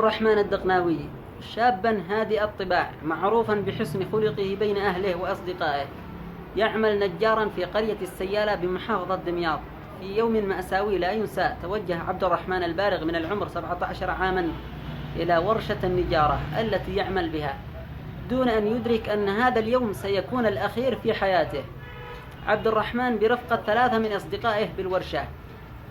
الرحمن الدقناوي شابا هادئ الطباع معروفا بحسن خلقه بين أهله وأصدقائه، يعمل نجارا في قرية السيالة بمحافظة دمياط. في يوم مأساوي لا ينسى توجه عبد الرحمن البالغ من العمر 17 عاما إلى ورشة النجارة التي يعمل بها دون أن يدرك أن هذا اليوم سيكون الأخير في حياته. عبد الرحمن برفقة 3 من أصدقائه بالورشة،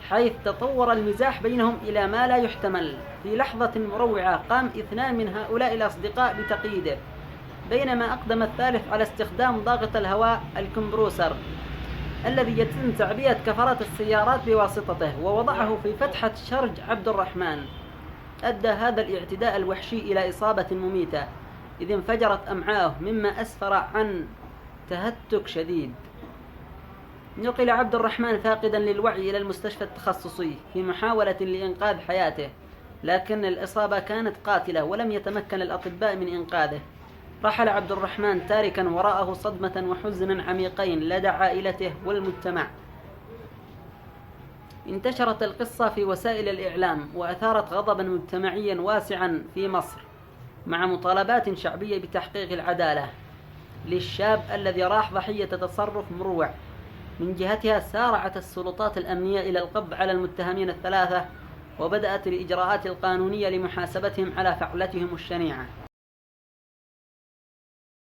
حيث تطور المزاح بينهم إلى ما لا يحتمل. في لحظة مروعة قام 2 من هؤلاء الأصدقاء بتقييده، بينما أقدم الثالث على استخدام ضاغط الهواء الكمبروسر الذي يتم تعبئة كفرات السيارات بواسطته، ووضعه في فتحة شرج عبد الرحمن. أدى هذا الاعتداء الوحشي إلى إصابة مميتة، إذ انفجرت أمعاؤه مما أسفر عن تهتك شديد. نقل عبد الرحمن فاقدا للوعي إلى المستشفى التخصصي في محاولة لإنقاذ حياته، لكن الإصابة كانت قاتلة ولم يتمكن الأطباء من إنقاذه. رحل عبد الرحمن تاركا وراءه صدمة وحزنا عميقين لدى عائلته والمجتمع. انتشرت القصة في وسائل الإعلام وأثارت غضبا مجتمعيا واسعا في مصر، مع مطالبات شعبية بتحقيق العدالة للشاب الذي راح ضحية تصرف مروع. من جهتها سارعت السلطات الأمنية إلى القبض على المتهمين ال3، وبدأت الإجراءات القانونية لمحاسبتهم على فعلتهم الشنيعة.